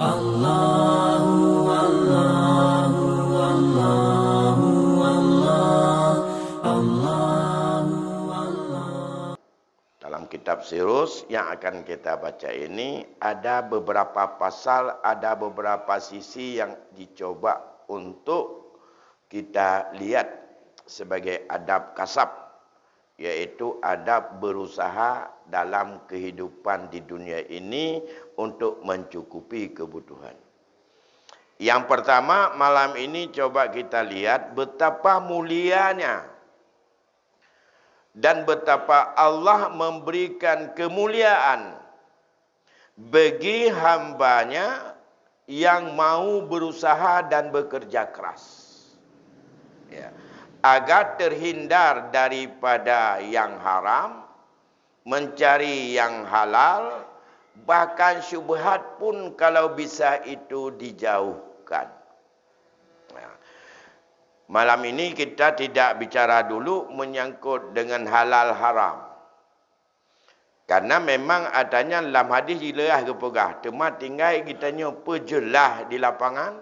Allahu Allahu Allahu Allah Allahu Allah. Dalam kitab Sirus yang akan kita baca ini ada beberapa pasal, ada beberapa sisi yang dicoba untuk kita lihat sebagai adab kasab, yaitu adab berusaha dalam kehidupan di dunia ini untuk mencukupi kebutuhan. Yang pertama, malam ini coba kita lihat betapa mulianya dan betapa Allah memberikan kemuliaan bagi hambanya yang mau berusaha dan bekerja keras. Ya. Agar terhindar daripada yang haram, mencari yang halal, bahkan syubhat pun kalau bisa itu dijauhkan. Nah, malam ini kita tidak bicara dulu menyangkut dengan halal haram. Karena memang adanya dalam hadis jelas kepegah. Cuma tinggal kitanya perjelas di lapangan.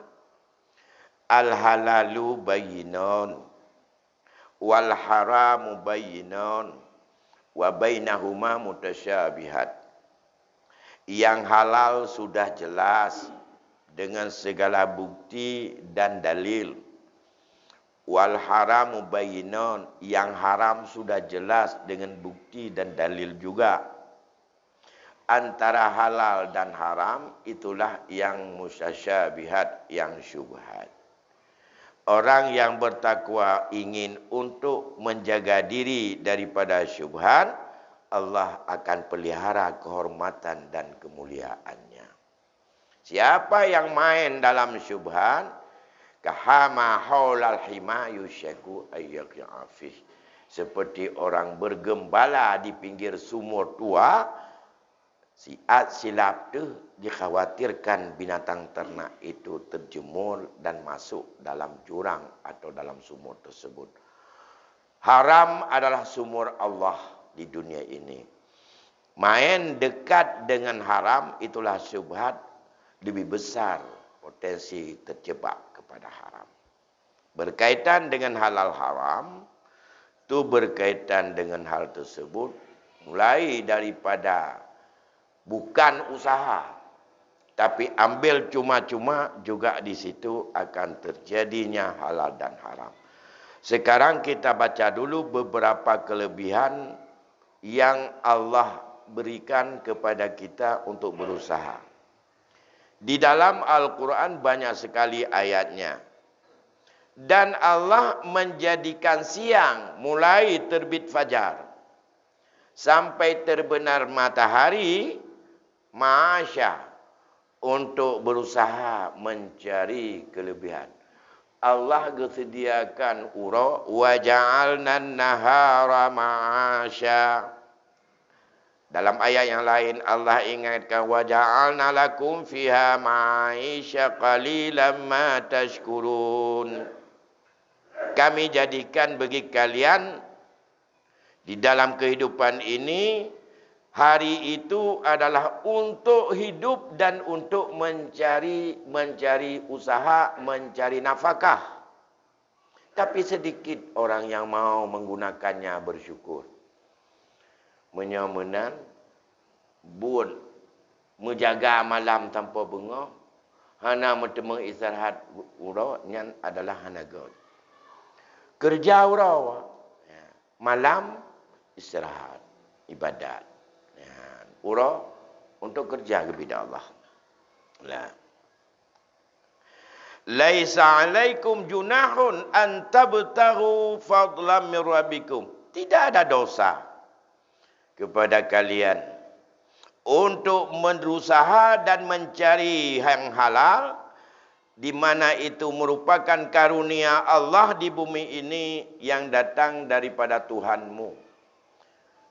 Al-halalu bayyinun wal haramu bayyinun wa bainahuma mutasyabihat. Yang halal sudah jelas dengan segala bukti dan dalil. Wal haramu bayyinun, yang haram sudah jelas dengan bukti dan dalil juga. Antara halal dan haram itulah yang mutasyabihat, yang syubhat. Orang yang bertakwa ingin untuk menjaga diri daripada syubhat, Allah akan pelihara kehormatan dan kemuliaannya. Siapa yang main dalam syubhat, kahama haulal hima yusyaku ayyaqafih. Seperti orang bergembala di pinggir sumur tua, silap tu dikhawatirkan binatang ternak itu terjemur dan masuk dalam jurang atau dalam sumur tersebut. Haram adalah sumur Allah di dunia ini. Main dekat dengan haram itulah syubhat, lebih besar potensi terjebak kepada haram. Berkaitan dengan halal haram, itu berkaitan dengan hal tersebut mulai daripada bukan usaha, tapi ambil cuma-cuma juga di situ akan terjadinya halal dan haram. Sekarang kita baca dulu beberapa kelebihan yang Allah berikan kepada kita untuk berusaha. Di dalam Al-Quran banyak sekali ayatnya. Dan Allah menjadikan siang mulai terbit fajar sampai terbenar matahari, Masya, untuk berusaha mencari kelebihan. Allah gesediakan ura, wa ja'alna nahara ma'asya. Dalam ayat yang lain Allah ingatkan, wa ja'alna lakum fiha ma'isya qalilan ma tashkurun. Kami jadikan bagi kalian di dalam kehidupan ini, hari itu adalah untuk hidup dan untuk mencari usaha, mencari nafkah. Tapi sedikit orang yang mau menggunakannya bersyukur. Menyamanan, buat, menjaga malam tanpa bengok, hana bertemu istirahat urau, yang adalah hana god. Kerja urau, malam istirahat, ibadat. Urau untuk kerja kepada Allah. Laisa alaikum junahun an tabtaghu fadlan min rabbikum. Tidak ada dosa kepada kalian untuk berusaha dan mencari yang halal, di mana itu merupakan karunia Allah di bumi ini yang datang daripada Tuhanmu.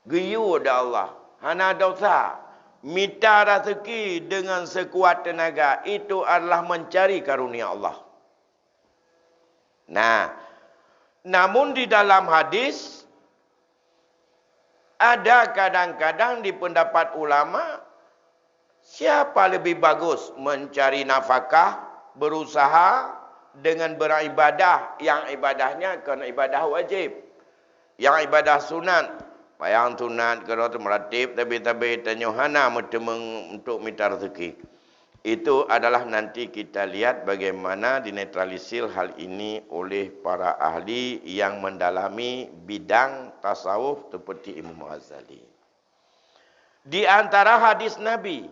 Giyu ada Allah, hana dosa, minta rezeki dengan sekuat tenaga, itu adalah mencari karunia Allah. Nah, namun di dalam hadis ada kadang-kadang di pendapat ulama Siapa lebih bagus mencari nafkah, berusaha dengan beribadah yang ibadahnya kena ibadah wajib, yang ibadah sunat, bayang sunat kalau tu meratib tapi tanyuhana untuk minta rezeki. Itu adalah nanti kita lihat bagaimana dinetralisir hal ini oleh para ahli yang mendalami bidang tasawuf seperti Imam Ghazali. Di antara hadis Nabi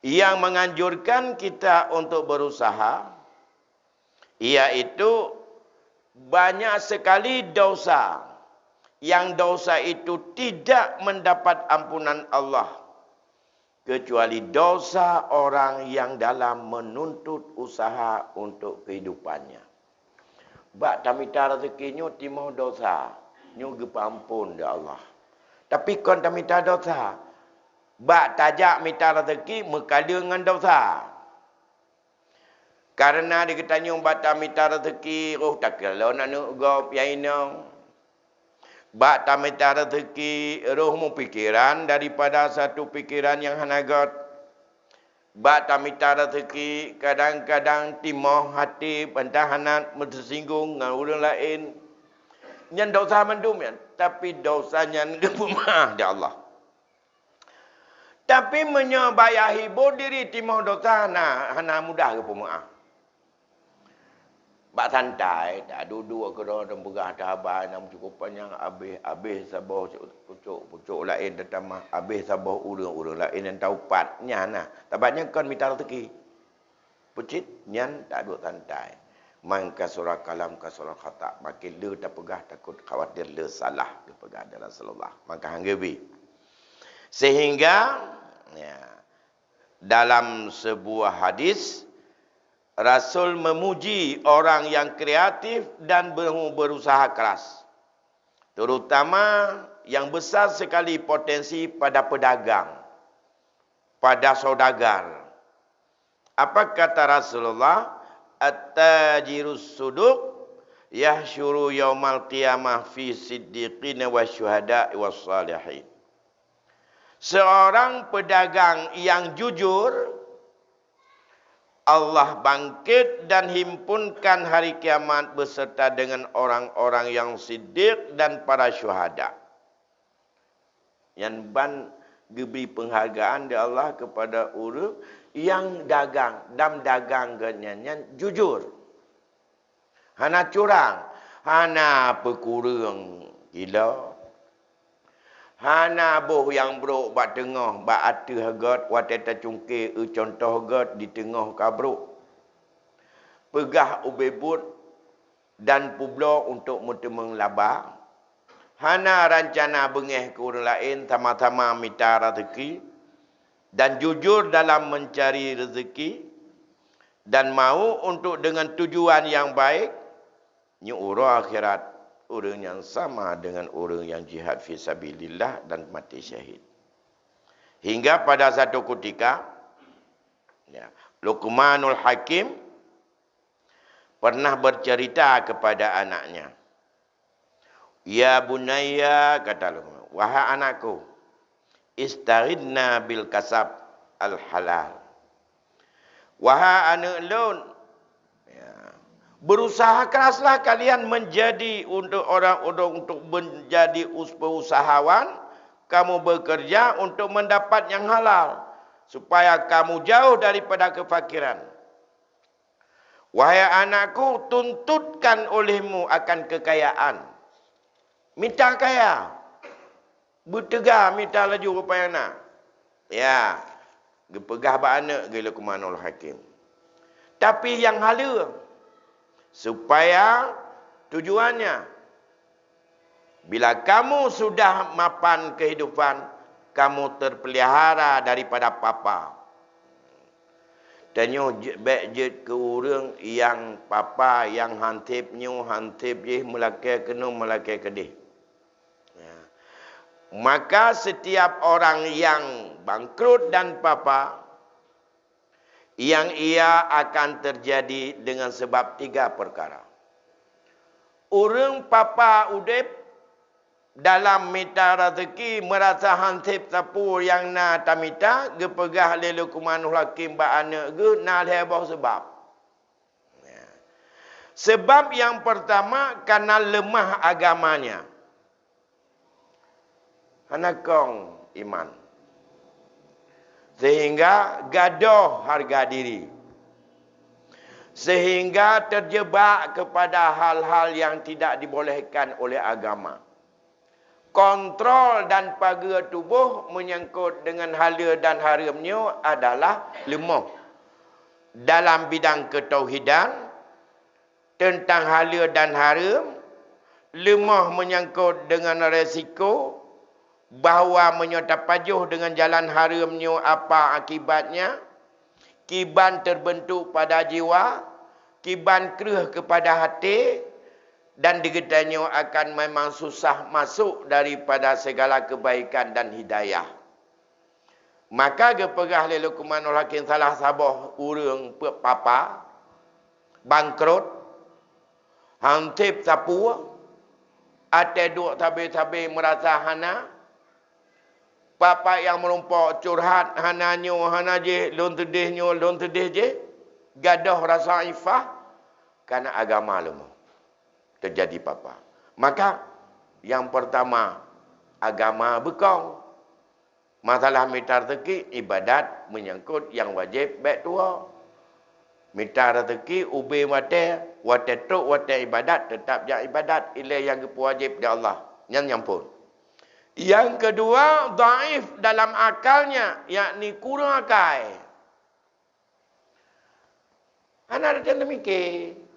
yang menganjurkan kita untuk berusaha, iaitu banyak sekali dosa yang dosa itu tidak mendapat ampunan Allah kecuali dosa orang yang dalam menuntut usaha untuk kehidupannya. Bak tamita rezekinya timah dosa, nyu gepampun ya Allah. Tapi kon tamita dosa, bak tajak minta rezeki mekala dengan dosa. Karena dia tanya bata minta rezeki, roh tak kira nak go piaino. Bak tamita rezeki, roh mu pikiran daripada satu pikiran yang hanagat. Bak tamita rezeki, kadang-kadang timah hati pentahanat tersinggung dengan orang lain. Yang dosa mendum ya, tapi dosanya ngepumah dia Allah. Tapi menyebayahi diri timah dosa hana mudah ke pemaaf. Bak santai, tak duduk ke dalam pegah tahaban yang cukup panjang, habis sabah pucuk lain tetamah, habis sabah urang lain yang tahu patnya nah. Tabatnya kan minta rezeki. Pucit nyan tak duduk santai. Man kasura kalam kasura khata, makin le tak pegah takut khawatir le salah ke pegah dalam Rasulullah. Maka hanggebi. Sehingga ya, dalam sebuah hadis Rasul memuji orang yang kreatif dan berusaha keras. Terutama yang besar sekali potensi pada pedagang, pada saudagar. Apa kata Rasulullah? At-tajirus suduq yahsyuru yaumal qiyamah fi siddiqina wasyuhada'i wassalihin. Seorang pedagang yang jujur, Allah bangkit dan himpunkan hari kiamat beserta dengan orang-orang yang siddiq dan para syuhada. Yang ban diberi penghargaan dari Allah kepada orang yang dagang, dan dagang genyanyan jujur. Hana curang, hana pekurang gila. Hana boh yang bro bat tengah bat atu hagat wateta cungke contoh hagat di tengah kabruk. Pegah ubebut dan publo untuk mutemeng laba. Hana rancana bengeh ke orang lain sama-sama minta rezeki dan jujur dalam mencari rezeki dan mau untuk dengan tujuan yang baik nyu urang akhirat. Orang yang sama dengan orang yang jihad fi sabilillah dan mati syahid. Hingga pada satu ketika, ya, Luqmanul Hakim pernah bercerita kepada anaknya. Ya bunayya, kata Luqman, wahai anakku, istaridna bil kasab al halal. Wahai anak lun, berusaha keraslah kalian menjadi untuk menjadi usahawan. Kamu bekerja untuk mendapat yang halal supaya kamu jauh daripada kefakiran. Wahai anakku, tuntutkan olehmu akan kekayaan. Minta kaya. Bertegar minta laju rupanya nak. Ya, gepegah ba anak gila Luqmanul Hakim. Tapi yang hala supaya tujuannya, bila kamu sudah mapan kehidupan, kamu terpelihara daripada papa. Tanya baik je ke orang yang papa yang hantip je melakai kena melakai kedih. Ya. Maka setiap orang yang bangkrut dan papa, yang ia akan terjadi dengan sebab 3 perkara. Orang papa udip dalam mita rezeki merasa hansip sapu yang na tamita gepegah lelu kumanuh lakim ba anak ge na lebah sebab. Sebab yang pertama karena lemah agamanya. Hanakong iman. Sehingga gaduh harga diri. Sehingga terjebak kepada hal-hal yang tidak dibolehkan oleh agama. Kontrol dan pagar tubuh menyangkut dengan halal dan haramnya adalah lemah. Dalam bidang ketauhidan, tentang halal dan haram, lemah menyangkut dengan resiko, bahawa menyerta pajuh dengan jalan haramnya apa akibatnya, kiban terbentuk pada jiwa, kiban kereh kepada hati, dan diketanya akan memang susah masuk daripada segala kebaikan dan hidayah. Maka gepegah lelu kumanul hakim salah sabah urang papa, bangkrut, hantip sapu, ate duk tabe-tabe merasa hana, papa yang melumpak curhat hananyo hana je, lon tedih je, gadah rasa ifah, karena agama lemah. Terjadi papa. Maka yang pertama agama bekong. Masalah mita rezeki ibadat menyangkut yang wajib baik tua. Mita rezeki ubi wate truk wate ibadat tetap jak ibadat ilai yang wajib dia Allah. Yang pun. Yang kedua dhaif dalam akalnya, yakni kurang akal. Ana ada mikir.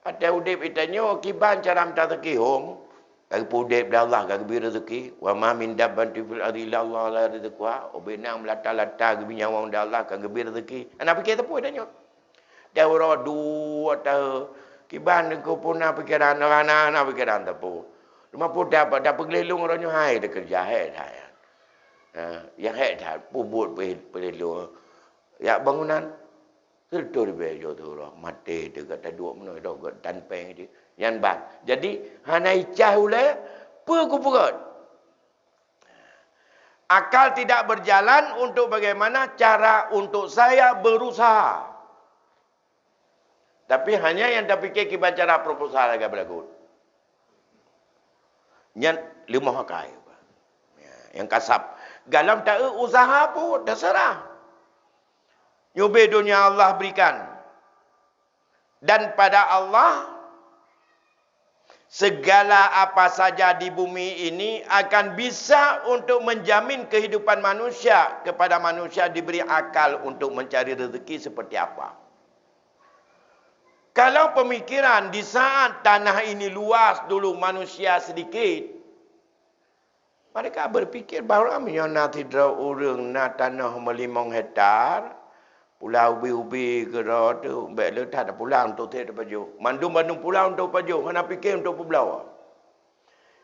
Ada udip itanya kiban cara minta rezeki hom. Kag udip dah Allah kag bi rezeki. Wa ma min dabbatin fil ardi illa Allah la rizqa. Obenang melata-lata ge binyawang dah Allah kag bi rezeki. Ana fikir tepu itanya. Dah ora dua tahu. Kiban ko puna pikiran ana pikiran tepu. Cuma pun dapat gelelung orangnya hai dah kerja hai dah. Yang hai dah pubut pelelu. Ya bangunan Tertur bejo tu roh mati tu kata dua menoi dah kat tanpeng dia. Yan bang. Jadi hanai cah ule perut. Akal tidak berjalan untuk bagaimana cara untuk saya berusaha. Tapi hanya yang tak fikir kiban cara proposal agak berlaku. Yang limah kai. Yang kasap. Galam tak usaha pun terserah. Nyubi dunia Allah berikan. Dan pada Allah, segala apa saja di bumi ini akan bisa untuk menjamin kehidupan manusia. Kepada manusia diberi akal untuk mencari rezeki seperti apa. Kalau pemikiran di saat tanah ini luas dulu manusia sedikit, mereka berpikir bahawa nanti orang na tanah 5 hektar, pulau ubi-ubi ke tu, baik letak ada pulau untuk tiada baju. Mandum-mandum pulau untuk baju, mana fikir untuk pulau.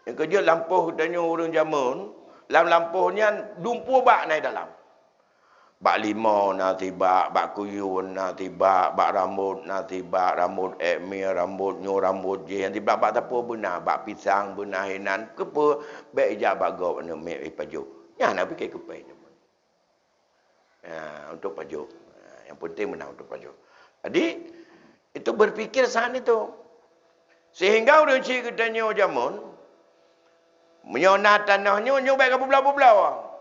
Yang kerja lampuh tanya orang zaman, lampuhnya dumpu bak naik dalam. Bak 5 nak tiba, bak kuyun nak tiba, bak rambut nak tiba, rambut ekmir, rambut nyu, rambut je. Yang tiba bak tapu benar, bak pisang benar hinan, kepa, baik ijab bak gop nak mek baju. Yang nak fikir kepai. Untuk baju. Yang penting menang untuk pajak. Jadi, itu berfikir saat itu. Sehingga orang cik katanya jamun, menyonat tanahnya, nyobek ke pulau-pulau.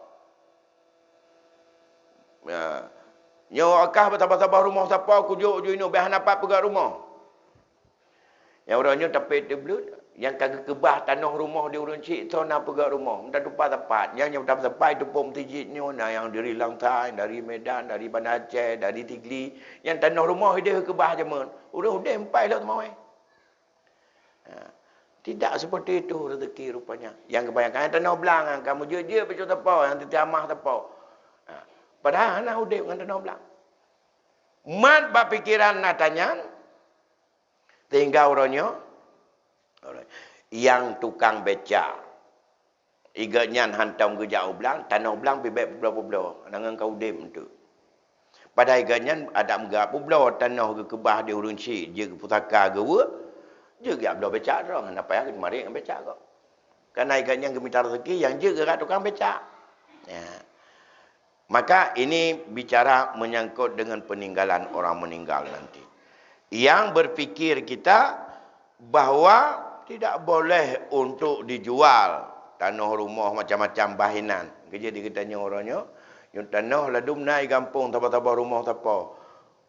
Nyo akah bertabah-tabah rumah siapa, kujuk-kujuk ini, biar dapat pegang rumah. Yang orangnya tapi dia belut. Yang kagak kebah tanah rumah dia orang cik tu nak pegang rumah. Minta tempat-tempat. Yang tempat-tempat itu pom tijitnya. Yang dari Langtai, dari Medan, dari Bandar Aceh, dari Tigli. Yang tanah rumah dia kebah jaman. Udah empai lah temui. Tidak seperti itu rezeki rupanya. Yang kebanyakan tanah belang. Kamu je macam apa. Yang tiamah apa. Padahal anak udah dengan tanah belang. Mat berpikiran nak tanya. Tinggal orangnya. Yang tukang beca. Iganya hantam ke jauh belang. Tanah belang bebek pulau-pulau. Dengan kau dem tu. Pada iganya ada enggak pulau. Tanah ke kebah dia urun cik. Dia ke putaka ke wa. Dia ke pulau beca orang. Apa yang kemarin dengan beca kau. Karena ikannya geminta rezeki yang je gerak tukang becak. Ya. Maka ini bicara menyangkut dengan peninggalan orang meninggal nanti. Yang berfikir kita bahawa tidak boleh untuk dijual tanah rumah macam-macam bahinan. Kerja dia tanya orangnya, yang tanah ladum naik kampung tapa-tapa rumah tapa.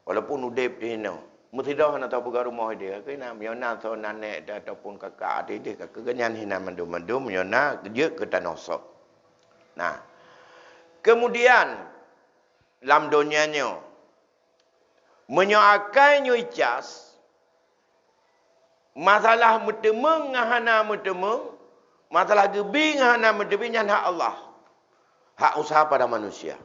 Walaupun udip di hina. Mesti dah nak tahu pegang rumah dia. Kena menyona so nenek ataupun kakak adik dia kakak kenyan hina mandum-mandum menyona kerja ke tanah sok. Nah, kemudian dalam dunianya menyoakai nyuicas masalah mutemeng ngahana mutemeng, masalah gebi ngahana mutebi nyan hak Allah. Hak usaha pada manusia.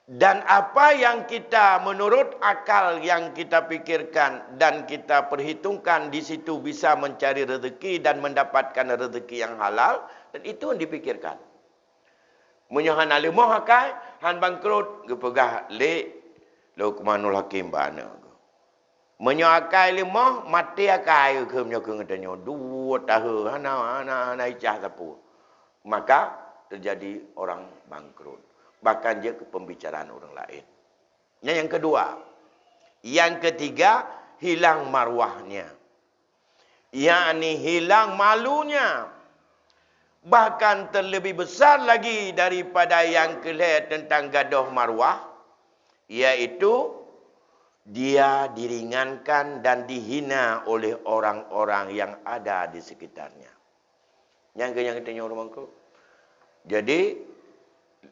Dan apa yang kita menurut akal yang kita pikirkan dan kita perhitungkan di situ bisa mencari rezeki dan mendapatkan rezeki yang halal, dan itu yang dipikirkan. Menyohan alimah hakai han bangkrut gepegah le lo kumanul hakim bana. Menyoakai limah mati akai ke menyokong katanya 2 tahun ana icah sapu. Maka terjadi orang bangkrut. Bahkan dia ke pembicaraan orang lain. Yang kedua. Yang ketiga, hilang marwahnya. yakni hilang malunya. Bahkan terlebih besar lagi daripada yang kelihatan tentang gaduh marwah, yaitu dia diringankan dan dihina oleh orang-orang yang ada di sekitarnya. Yang katanya orang mangkuk. Jadi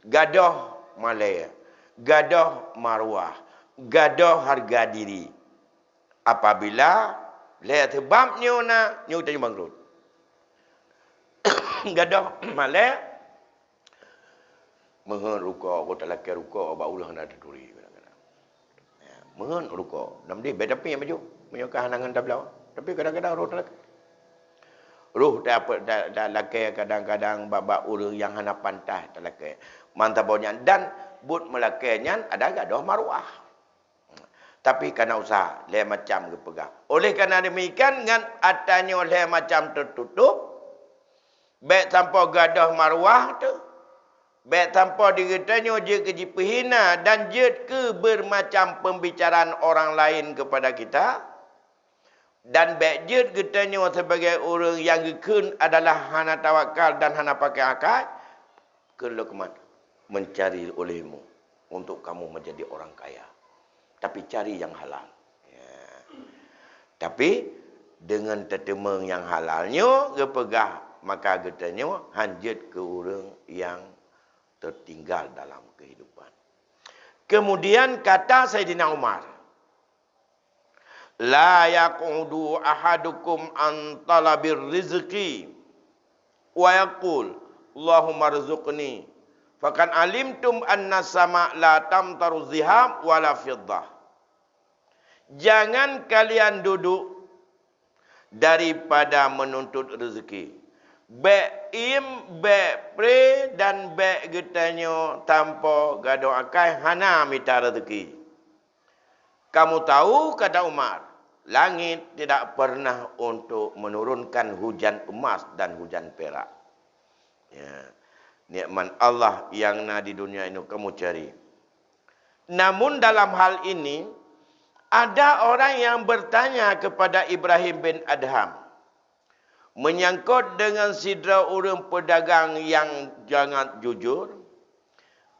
gaduh malaya, gaduh marwah, gaduh harga diri. Apabila lihat sebabnya nyu tanya bangkrut. Gaduh malaya, mohon ruko, kota laki ruko, ba ulah nak duri. Mohon ruko. Nam dia beda pi maju, menyokah hanangan tablau. Tapi kadang-kadang roh tak. Ruh dah laki kadang-kadang babak urang yang hana pantah tak laki. Mantap baunya dan but melakainya ada gaduh marwah. Tapi karena usaha le macam kepegang. Oleh kerana demikian dengan atanya le macam tertutup, baik tanpa gaduh marwah tu, baik tanpa digetanya je keji pehina dan je ke bermacam pembicaraan orang lain kepada kita. Dan baik je getanya sebagai orang yang gekun adalah hana tawakal dan hana pakai akal, kelukman mencari olehmu untuk kamu menjadi orang kaya. Tapi cari yang halal. Ya. Tapi dengan tetemeng yang halalnya, gepegah maka getanya hanjut ke orang yang tertinggal dalam kehidupan. Kemudian kata Sayyidina Umar, la yaqudu ahadukum an talabir rizqi wa yaqul Allahumma rzuqni fakan alimtum anna sama la tamtaru zihab wala fiddah. Jangan kalian duduk daripada menuntut rezeki. Baik baik pre dan baik getanya tanpa gaduh akai hana minta rezeki. Kamu tahu, kata Umar, langit tidak pernah untuk menurunkan hujan emas dan hujan perak. Ya. Nikmat Allah yang ada di dunia ini kamu cari. Namun dalam hal ini, ada orang yang bertanya kepada Ibrahim bin Adham. Menyangkut dengan sidra orang pedagang yang jangan jujur.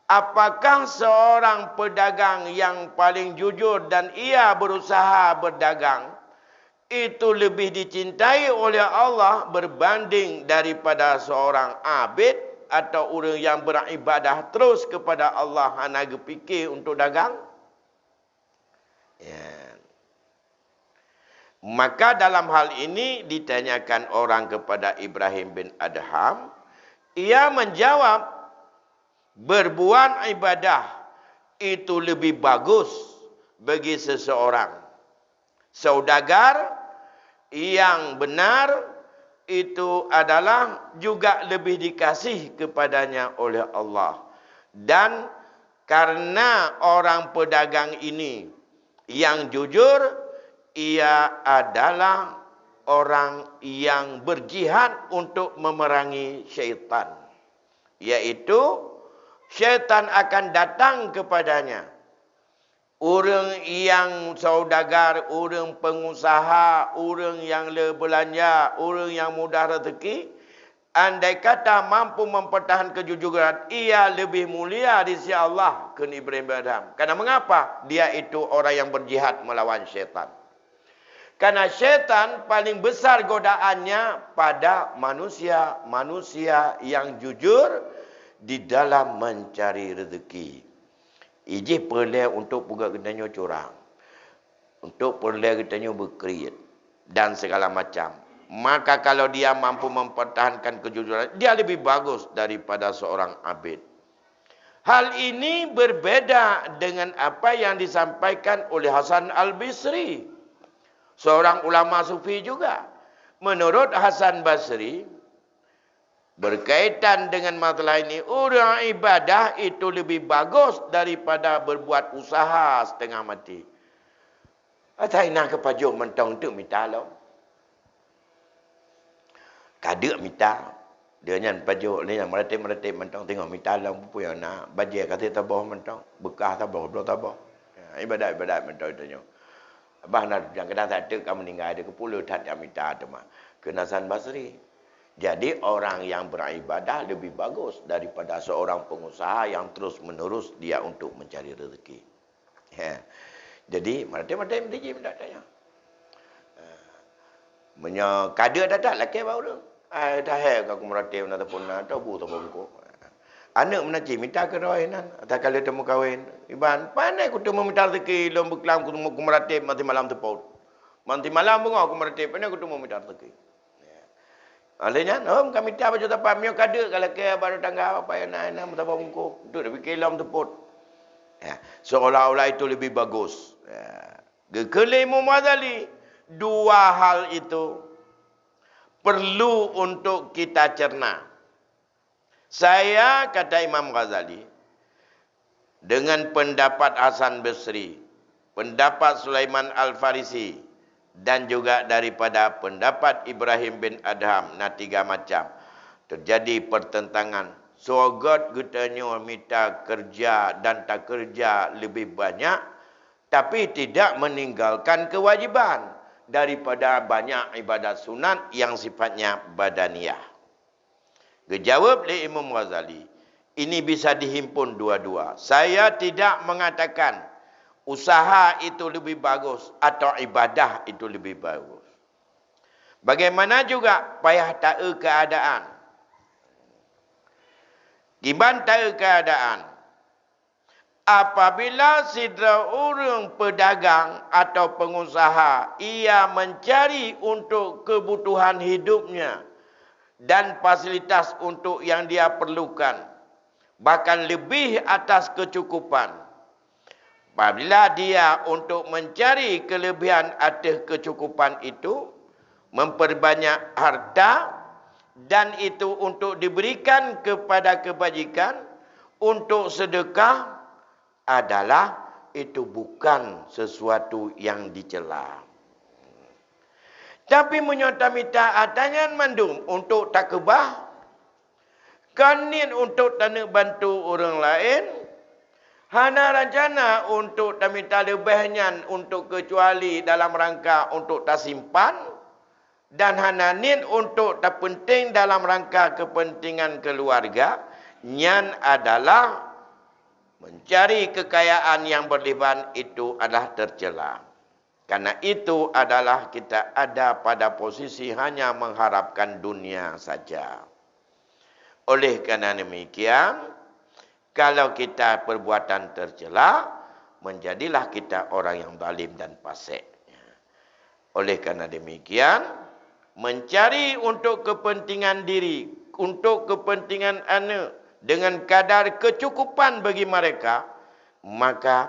Apakah seorang pedagang yang paling jujur dan ia berusaha berdagang itu lebih dicintai oleh Allah berbanding daripada seorang abid atau orang yang beribadah terus kepada Allah hanya fikir untuk dagang? Ya. Maka dalam hal ini ditanyakan orang kepada Ibrahim bin Adham, ia menjawab, berbuat ibadah itu lebih bagus bagi seseorang. Saudagar yang benar itu adalah juga lebih dikasih kepadanya oleh Allah. Dan karena orang pedagang ini yang jujur, ia adalah orang yang berjihad untuk memerangi syaitan. Iaitu syaitan akan datang kepadanya. Orang yang saudagar, orang pengusaha, orang yang belanja, orang yang mudah rezeki, andai kata mampu mempertahankan kejujuran, ia lebih mulia di sisi Allah ke Ibrahim bin Adham. Karena mengapa? Dia itu orang yang berjihad melawan syaitan. Karena syaitan paling besar godaannya pada manusia yang jujur di dalam mencari rezeki. Iji perlu untuk buka gedanya curang. Untuk perlu gedanya berkreat. Dan segala macam. Maka kalau dia mampu mempertahankan kejujuran, dia lebih bagus daripada seorang abid. Hal ini berbeda dengan apa yang disampaikan oleh Hasan Al-Basri. Seorang ulama sufi juga. Menurut Hasan Basri, berkaitan dengan masalah ini, orang ibadah itu lebih bagus daripada berbuat usaha setengah mati. Atai nak kepajuk mentong tu minta lo. Kadek minta. Dia nyan pajuk ni yang meratip mentong tengok minta lo apa yang nak. Bajai kata tabah mentong. Bekah tabah, belum tabah. Ibadat mentong itu. Abang nak yang kena tak ada kamu meninggal ada ke puluh tak yang minta tu mah. Kena Hasan Basri. Jadi orang yang beribadah lebih bagus daripada seorang pengusaha yang terus-menerus dia untuk mencari rezeki. Jadi, mati-mati mesti minta tanya. Kada dah laki baru tu. Dah aku merati nak pun nak tahu tu buku. Anak menaci minta kerohinan atau kalau temu kahwin. Iban, pandai aku temu minta rezeki lom beklam aku temu merati mati malam tepaut. Mati malam bunga aku merati pandai aku temu minta rezeki. Alenya, kami tak baca apa mio kada kalau ke baru tangga apa yang nak minta bungku. Tu dah fikir lam teput. Seolah-olah itu lebih bagus. Gekele Imam Ghazali, dua hal itu perlu untuk kita cerna. Saya kata Imam Ghazali dengan pendapat Hasan Basri, pendapat Sulaiman Al-Farisi dan juga daripada pendapat Ibrahim bin Adham, nah tiga macam. Terjadi pertentangan. Sogot getanya minta kerja dan tak kerja lebih banyak, tapi tidak meninggalkan kewajiban daripada banyak ibadat sunat yang sifatnya badaniyah. Dijawab oleh Imam Ghazali, ini bisa dihimpun dua-dua. Saya tidak mengatakan usaha itu lebih bagus atau ibadah itu lebih bagus. Bagaimana juga payah tahu keadaan. Giban tahu keadaan. Apabila sidra orang pedagang atau pengusaha, ia mencari untuk kebutuhan hidupnya dan fasilitas untuk yang dia perlukan, bahkan lebih atas kecukupan. Apabila dia untuk mencari kelebihan atas kecukupan itu, memperbanyak harta, dan itu untuk diberikan kepada kebajikan, untuk sedekah, adalah itu bukan sesuatu yang dicela. Tapi menyata-mita adanya mandum untuk takbah, kanin untuk tanah bantu orang lain, hana rencana untuk minta lebihnya untuk kecuali dalam rangka untuk tak simpan, dan hana nin untuk tak penting dalam rangka kepentingan keluarga, nyan adalah mencari kekayaan yang berlebihan, itu adalah tercela. Karena itu adalah kita ada pada posisi hanya mengharapkan dunia saja. Oleh kerana demikian, kalau kita perbuatan tercela, menjadilah kita orang yang zalim dan fasik. Oleh kerana demikian, mencari untuk kepentingan diri, untuk kepentingan anak, dengan kadar kecukupan bagi mereka, maka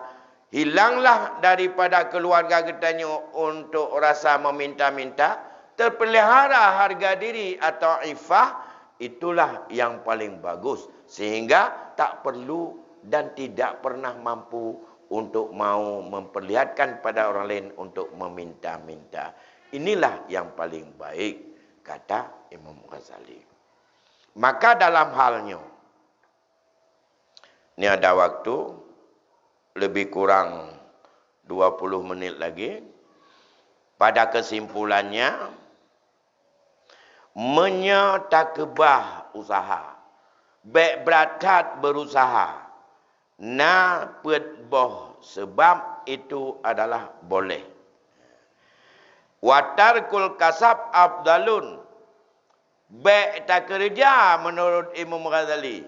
hilanglah daripada keluarga kitanya untuk rasa meminta-minta, terpelihara harga diri atau ifah, itulah yang paling bagus. Sehingga tak perlu dan tidak pernah mampu untuk mau memperlihatkan pada orang lain untuk meminta-minta. Inilah yang paling baik, kata Imam Ghazali. Maka dalam halnya, ini ada waktu, lebih kurang 20 menit lagi. Pada kesimpulannya, menyetakbah usaha. Baik beratat berusaha. Na pet boh sebab itu adalah boleh. Watarkul kasab abdalun. Baik tak kerja menurut Imam Ghazali.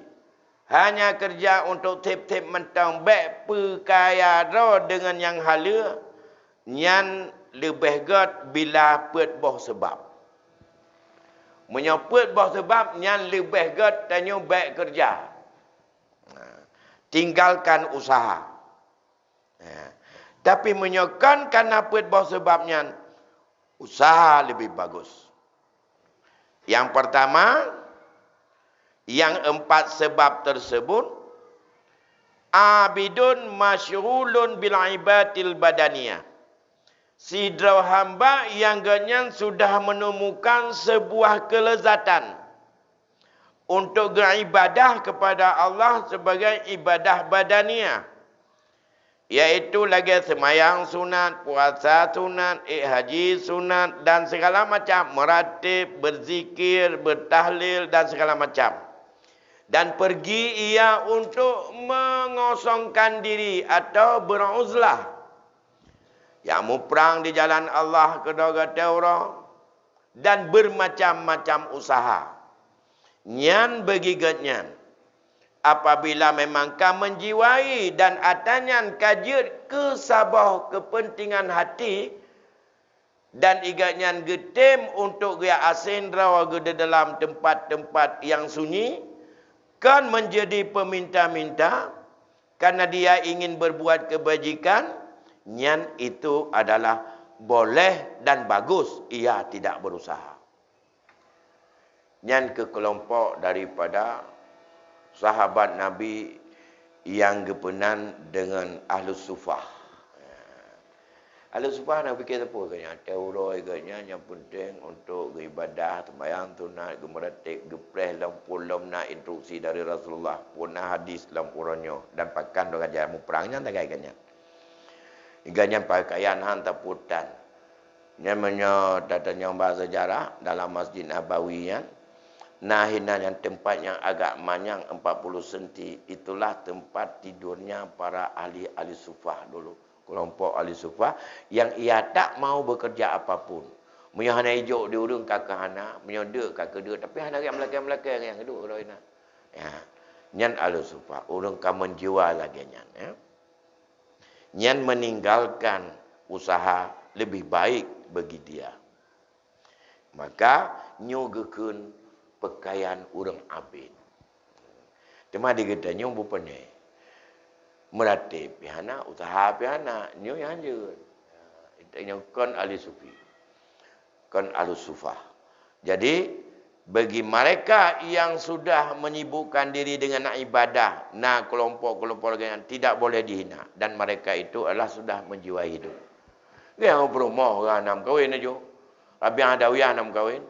Hanya kerja untuk tip-tip mentang. Baik perkaya dengan yang hala. Yang lebih god bila pet boh sebab. Menyebut boh sebab yang lebih god tanya baik kerja. Tinggalkan usaha. Tapi menyokan karena pet boh sebabnya usaha lebih bagus. Yang pertama, yang 4 sebab tersebut, abidun masyghulun bil ibadatil badaniyah. Sidra hamba yang ganyan sudah menemukan sebuah kelezatan untuk beribadah kepada Allah sebagai ibadah badaniyah. Iaitu lagi semayang sunat, puasa sunat, haji sunat dan segala macam. Meratib, berzikir, bertahlil dan segala macam. Dan pergi ia untuk mengosongkan diri atau beruzlah. Yang muprang di jalan Allah kedua Taurat. Dan bermacam-macam usaha. Nyan begigatnya. Apabila memang kau menjiwai dan atanyan kajut kesabah kepentingan hati dan igatnya getem untuk dia asin rawa di dalam tempat-tempat yang sunyi, kan menjadi peminta-minta karena dia ingin berbuat kebajikan, nyan itu adalah boleh dan bagus ia tidak berusaha. Nyan ke kelompok daripada sahabat Nabi yang gepenan dengan Ahlus Sufah. Ahlus Sufah nak fikir apa katanya? Teori katanya yang penting untuk beribadah, sembahyang sunat, gemeretik, gepreh lampu lamna instruksi dari Rasulullah, punah hadis lampu ronyo dan pakan dengan jamu perangnya tak katanya. Iganya pakaian hantar putan. Namanya datanya bahasa sejarah dalam Masjid Nabawi Nahinan yang tempat yang agak manyang 40 senti. Itulah tempat tidurnya para ahli sufah dulu. Kelompok ahli sufah yang ia tak mau bekerja apapun. Punya hana hijau di urung kakak hana. Punya dek kakak dek. Tapi hana yang belakang-belakang yang duduk. Ya. Nyan ahli sufah. Urung kan menjual lagi nyan. Ya. Nyan meninggalkan usaha lebih baik bagi dia. Maka nyogekun pakaian orang abid. Cuma digetanya bukan ni. Meratib pihana, usaha pihana, nyu yang je. Itu kon ahli sufi. Kon ahli sufah. Jadi bagi mereka yang sudah menyibukkan diri dengan ibadah, kelompok-kelompok yang tidak boleh dihina dan mereka itu adalah sudah menjiwai hidup. Yang berumah orang 6 kahwin aja. Habis ada wiah 6 kahwin.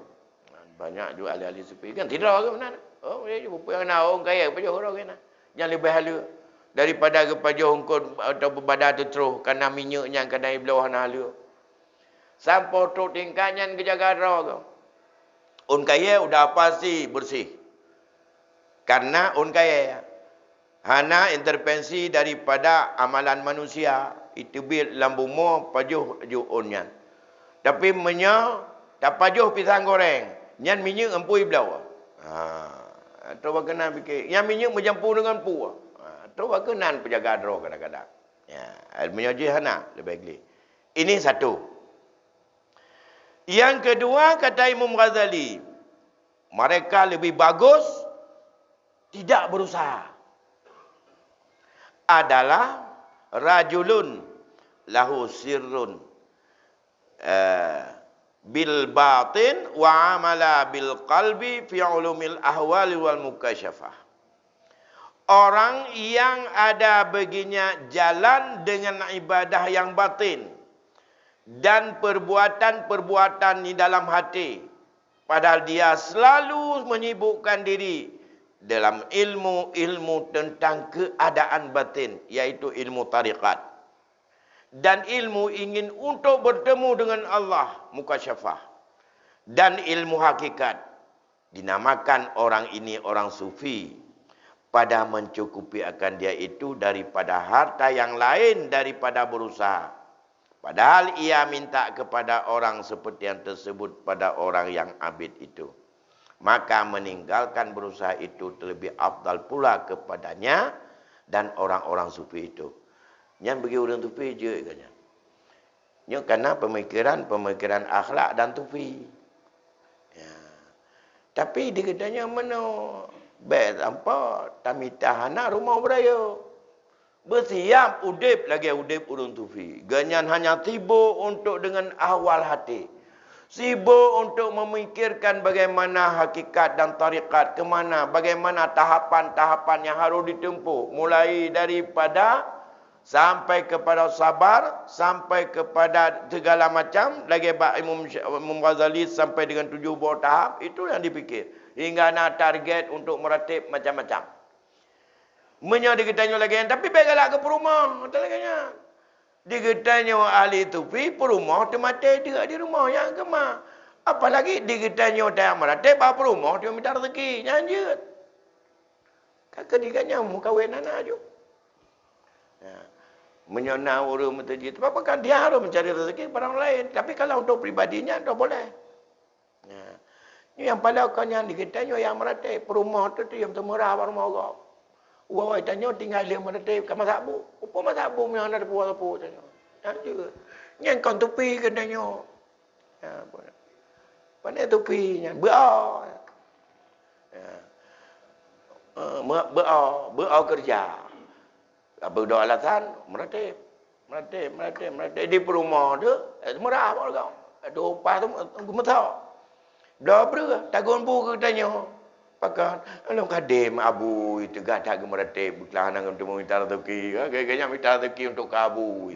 Banyak juga ahli-ahli sufi kan tidak ke mana. Oh, dia rupa yang nak orang kaya pajoh orang kan. Yang lebih hala daripada kepajoh hongkon atau berbadan tu terus kerana minyaknya kena bawah hala. Sampai tu tingkatnya kejaga roh. Orang kaya udah pasti bersih. Karena orang kaya hana intervensi daripada amalan manusia itu bil lambumo pajoh juonnya. Tapi tak pajoh pisang goreng. Nyan minyak empui belau. Atau berkenan fikir. Yang minyak mencampur dengan pu. Atau berkenan penjaga roh kadang-kadang. Ya, ilmunya jihana lebih geli. Ini satu. Yang kedua kata Imam Ghazali, mereka lebih bagus tidak berusaha. Adalah rajulun lahu sirrun bil batin wa amala bil qalbi fi ulumil ahwal wal mukasyafah. Orang yang ada baginya jalan dengan ibadah yang batin dan perbuatan-perbuatan di dalam hati. Padahal dia selalu menyibukkan diri dalam ilmu-ilmu tentang keadaan batin, yaitu ilmu tarikat. Dan ilmu ingin untuk bertemu dengan Allah, mukasyafah. Dan ilmu hakikat. Dinamakan orang ini orang sufi. Pada mencukupi akan dia itu daripada harta yang lain daripada berusaha. Padahal ia minta kepada orang seperti yang tersebut pada orang yang abid itu. Maka meninggalkan berusaha itu terlebih afdal pula kepadanya dan orang-orang sufi itu. Yang bagi orang sufi je katanya. Ini karena pemikiran akhlak dan sufi. Ya. Tapi dia katanya mana baik tanpa tamitahana rumah beraya. Bersiap udip lagi udip urun tufi. Ganyan hanya sibuk untuk dengan awal hati. Sibuk untuk memikirkan bagaimana hakikat dan tarikat ke mana. Bagaimana tahapan-tahapan yang harus ditempuh. Mulai daripada sampai kepada sabar. Sampai kepada segala macam. Lagi Imam Ghazali sampai dengan 7 buah tahap. Itu yang dipikir. Hingga nak target untuk meratib macam-macam. Menyo diketanya lagi, tapi baiklah ke perumah. Kata lagi, diketanya ahli tufi, perumah tu mati dia di rumah yang kemah. Apalagi diketanya tak meratib, apa perumah dia minta rezeki. Nyanjut. Kakak dikanya mau kahwin anak je. Ya. Menyona urus masjid. Apa kan dia harus mencari rezeki kepada orang lain. Tapi kalau untuk pribadinya, tak boleh. Ya. Ini yang pada kanya diketanya yang meratib. Perumah tu yang temurah rumah orang. Wah, tanya tinggal dia mana teh kat mazhabu. Apa mazhabu yang ada puas-puas tanya. Tanya. Yang kau tupi ke tanya. Ya, apa. Pandai tupi nya. Ber'a. Ya. Ber'a kerja. Apa dah alasan? Meratib. Di perumah tu, murah apa kau? Ada upah tu, gemeta. Dah berapa? Tagun bu ke tanya. Pakan, alam kadim abu itu gada gemeratib kelana untuk meminta rezeki, kayaknya minta rezeki untuk kabu.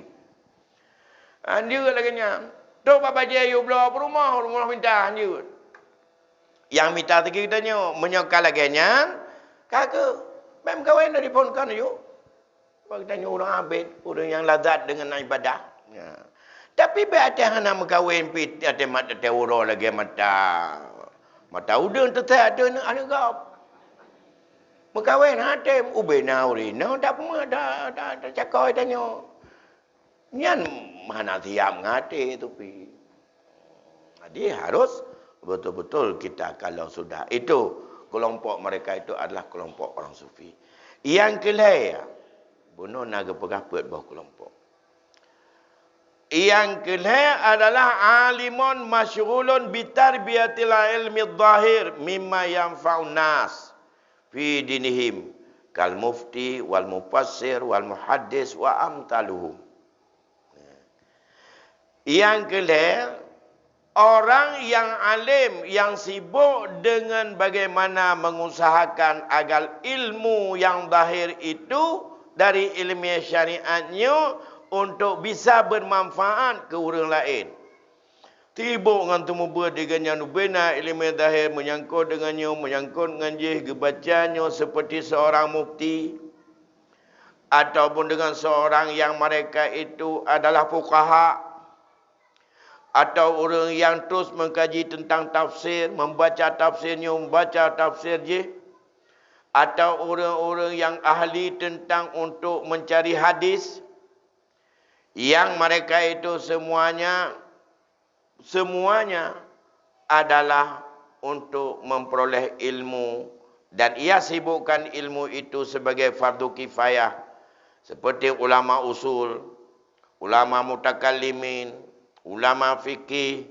Dia lagi-nya, tu bapa dia you belah rumah minta dia. Yang minta rezeki katanya menyokal lagi-nya, kakak, mem kawan dari pon kan you. Katanya orang abid, orang yang lazat dengan ibadah. Ya. Tapi beatnya hana mengkawin pit ada mata teuro lagi mata udang tetap ada anak kau. Mengkawin hatim ubena urina tak pernah dah cakap tanya. Nyan mana siap ngati tu pi. Jadi harus betul-betul kita kalau sudah itu kelompok mereka itu adalah kelompok orang sufi. Yang kelaya bunuh naga pegaput bawah kelompok. Yang kelima adalah alimun masyghulun bitarbiyatil ilmi dhahir mimma yanfa'un nas fi dinihim kal mufti wal mufassir wal muhaddis wa amtaluhum. Yang kelima orang yang alim yang sibuk dengan bagaimana mengusahakan agar ilmu yang zahir itu dari ilmu syariatnya untuk bisa bermanfaat ke orang lain. Tiba dengan temu berdengannya nubena ilmu zahir menyangkut dengannya, menyangkut dengan jih gebacanya seperti seorang mufti ataupun dengan seorang yang mereka itu adalah fuqaha atau orang yang terus mengkaji tentang tafsir, membaca tafsirnya, membaca tafsir jih atau orang-orang yang ahli tentang untuk mencari hadis. Yang mereka itu semuanya adalah untuk memperoleh ilmu dan ia sibukkan ilmu itu sebagai fardu kifayah seperti ulama usul, ulama mutakallimin, ulama fikih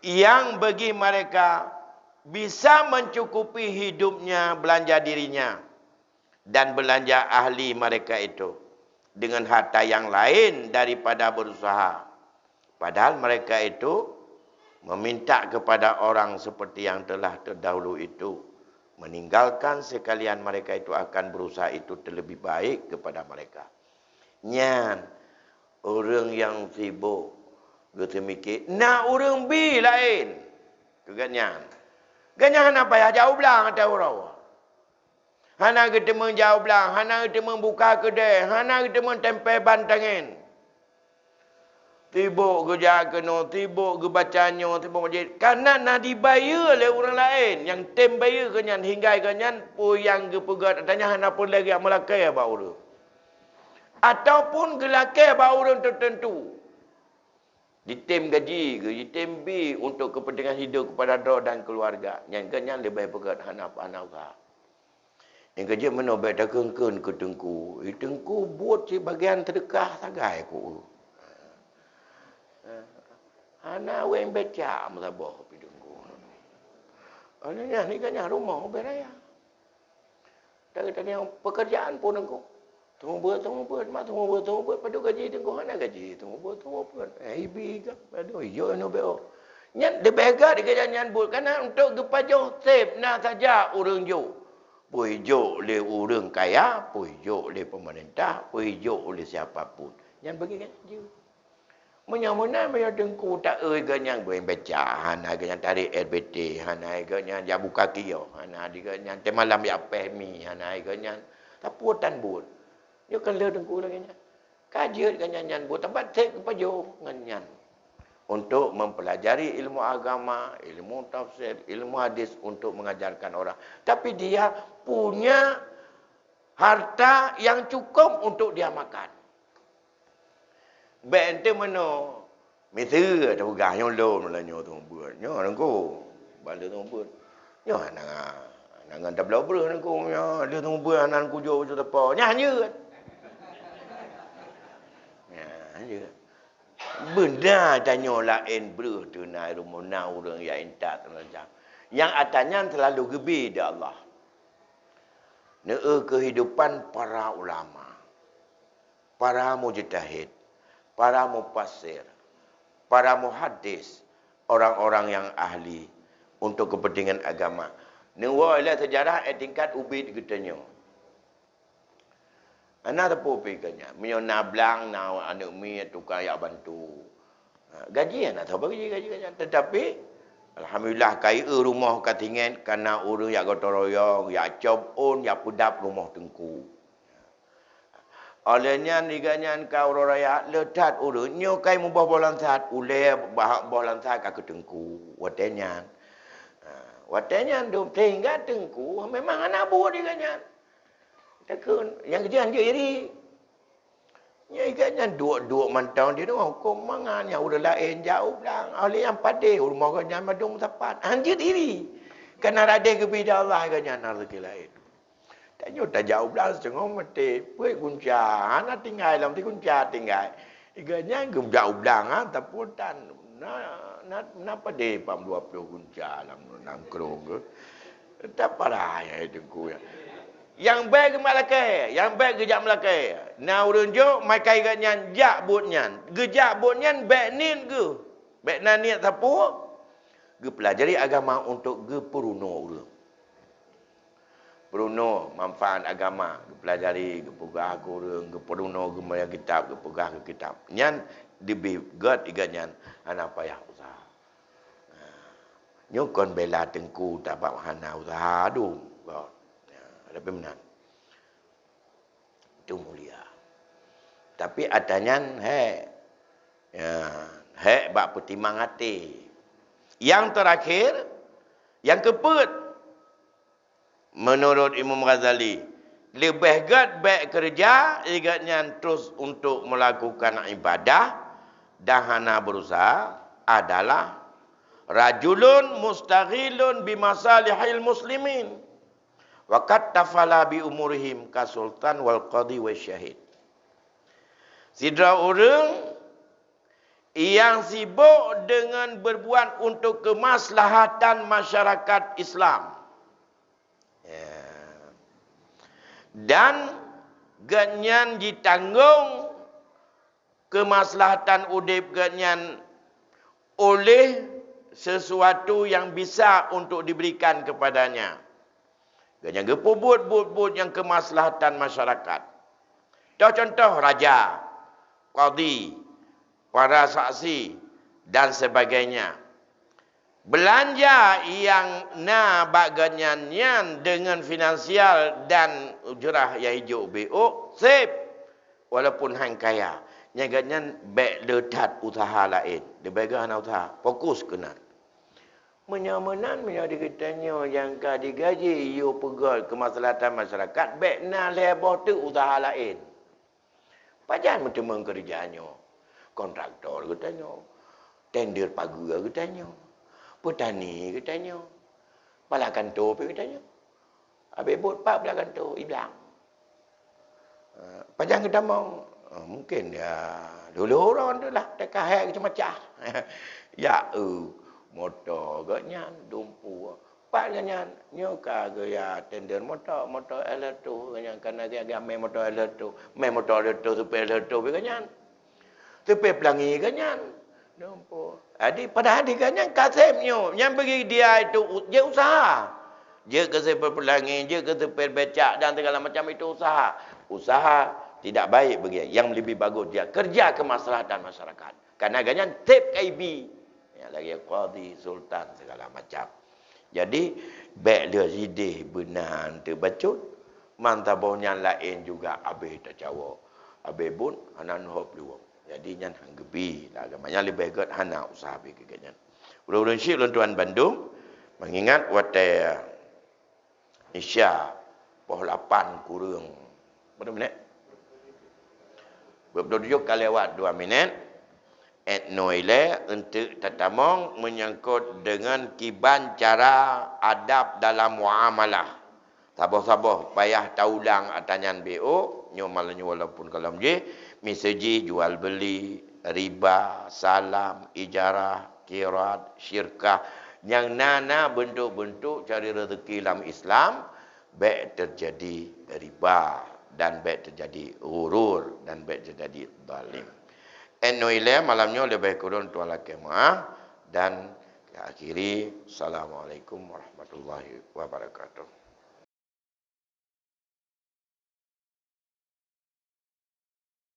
yang bagi mereka bisa mencukupi hidupnya, belanja dirinya dan belanja ahli mereka itu dengan harta yang lain daripada berusaha. Padahal mereka itu meminta kepada orang seperti yang telah terdahulu itu. Meninggalkan sekalian mereka itu akan berusaha itu terlebih baik kepada mereka. Nyan, orang yang sibuk Kita mikir, nak orang bi lain. Keganyan. Ganyan hana payah jauh belang atau orang. Hana kita menjauh belang, hana kita membuka kedai, hana kita mentempel bantangin. Tibuk kerja kena, tibuk ke bacanya, tibuk majid. Karena nak dibayar oleh orang lain. Yang tem bayar kenyan, hinggai kenyan, pun yang ke pegat, tanya hana pun lagi melakai abang orang. Ataupun gelakai abang orang tertentu. Ditem gaji ke, ditem bi untuk kepentingan hidup kepada dor dan keluarga. Yang kenyan lebih pegat hana usaha. Yang kerja mana baik dah kengken ke tengku. Tengku buat si bagian terdekat sagai ku. Hana wen beca musabah pi tengku. Ana ni kan rumah beraya. Dah tanya pekerjaan pun tengku. Tunggu ber, mak tunggu ber pada gaji tengku hana gaji. Tunggu ber. Ibi ke aduh yo no beo. Nyan de bega di kerja nyan buat karena untuk gepajo save na saja urang jo. Pujuk oleh orang kaya, pujuk oleh pemerintah, pujuk oleh siapapun. Yang bagi kan je. Menyamuna maya dengku tak ganyan gue baca, hana ganyan tarik LBT, hana ganyan jabu kaki yo, hana ganyan temalam ya pehmi, hana ganyan taputan buat. Yo kan le dengku lagi nya. Kajian ganyan nyan buat tempat tek pajo ganyan. Untuk mempelajari ilmu agama, ilmu tafsir, ilmu hadis untuk mengajarkan orang. Tapi dia punya harta yang cukup untuk dia makan. Baik ente mana? Mesti ada gah yang lo melanyo tu buat. Nyo nangko. Balik tu buat. Nyo nangan tak belau ber nangko nya. Dia tu buat anan ku jo tu apa. Nyanyi. Ya, je. Benda tanya lain ber tu na rumah na orang yang entak macam. Yang atanya terlalu gebi dah Allah. Kehidupan para ulama. Para mujtahid. Para mufassir, para muhaddis, orang-orang yang ahli untuk kepentingan agama. Nengwa ila sejarah tingkat ubid getanya. Ana tepu pikirnya, minyo nablang na anak mi tukar ya bantu. Gaji ana tahu bagi gaji. Tetapi alhamdulillah kai rumah katingan karena urang ya gotong royong, ya cob on, ya pudap rumah tengku. Olehnya niganya kau raya ledat urut nyo kai mubah bolan saat ule bahak bolan saat ka ketengku watenya dum tinggal tengku memang anak buah diganya takun yang kejian je iri nya iganya dua mantau dia tu hukum mangannya udah lain jauh belang oleh yang pade rumah ganya madung tepat anjir iri karena rade kebida Allah ganya rezeki lain. Tanyo tak jauh belas cengong mati. Puai kunca, anak tinggal dalam ti kunca tinggal. Iganya gum jauh belang taputan. Napa de pam 20 kunca dalam nangkrong ke. Tak parah ya itu ya. Yang baik ke Melaka, yang baik gejak Melaka. Na urang jo mai kai ganyan jak butnyan. Gejak butnyan baik nin ke. Baik nan niat tapu. Ge pelajari agama untuk ge peruno urang. Peruno manfaat agama, pelajari, kepugah kurang, keperuno gemaya kitab, kepugah ke kitab. Nyan dibi god iganyan anak payah usaha. Nyukon bela tengku tapak hana usaha adu. Ada pemenang. Itu mulia. Tapi adanya bak pertimang hati. Yang terakhir, yang keempat, menurut Imam Ghazali, lebih baik kerja igatnya terus untuk melakukan ibadah dan hana berusaha adalah rajulun mustaghilun bimasalihil muslimin wa kattafala bi umurihim kasultan wal qadi wa syahid. Sidra orang yang sibuk dengan berbuat untuk kemaslahatan masyarakat Islam. Dan ganyan ditanggung kemaslahatan udip ganyan oleh sesuatu yang bisa untuk diberikan kepadanya. Ganyan gepubut-but yang kemaslahatan masyarakat. Contoh raja, qadi, para saksi, dan sebagainya. Belanja yang na baganyan dengan finansial dan ujrah yang hijau BO, sip. Walaupun hang kaya. Nyaganyan baik ledat usaha lain. Dia bagian usaha. Fokus kena. Menyamanan menjadi kitanya yang digaji you pegal kemaslahatan masyarakat. Baik na lebih tu usaha lain. Pajan macam kerjanya. Kontraktor katanya. Tender pagar katanya. Petani katanya. Pala kantor pun katanya. Habis buat pak pala kantor, hilang. Panjang kita mau. Mungkin ya. Dulu orang tu lah. Dekat hai macam-macam. Ya, motor katanya. Dumpu. Pak katanya. Nyoka ke ya tender motor. Motor elektro katanya. Kerana dia main motor elektro. Main motor elektro, supaya elektro katanya. Supaya pelangi katanya. Nampak. Adik pada adik kan yang kasihnya, yang bagi dia itu dia usaha. Dia kasih pelangi, dia kasih becak dan segala macam itu usaha. Usaha tidak baik bagi dia. Yang lebih bagus dia kerja kemaslahatan masyarakat. Karena ganyan tip KB. Yang lagi qadi, sultan segala macam. Jadi baik dia sidih benar terbacut. Mantabau yang lain juga habis tercawa. Habis pun anak hop luang. Jadi nyan hanggebi lah agamanya lebih baik hana usaha bagi ganyan. Ulun syik tuan Bandung mengingat watai Isya poh 8 kurang berapa minit? 27 kali lewat 2 minit. Noile untuk tatamong menyangkut dengan kiban cara adab dalam muamalah. Sabar-sabar payah taulang atanyan BO nyomalnya walaupun kalam je meseji jual beli, riba, salam, ijarah, kirat, syirkah yang nana bentuk-bentuk cari rezeki dalam Islam baik terjadi riba dan baik terjadi ghurur dan baik terjadi zalim. Enoile malamnya lebih kurang tuan laki maaf dan akhiri assalamualaikum warahmatullahi wabarakatuh.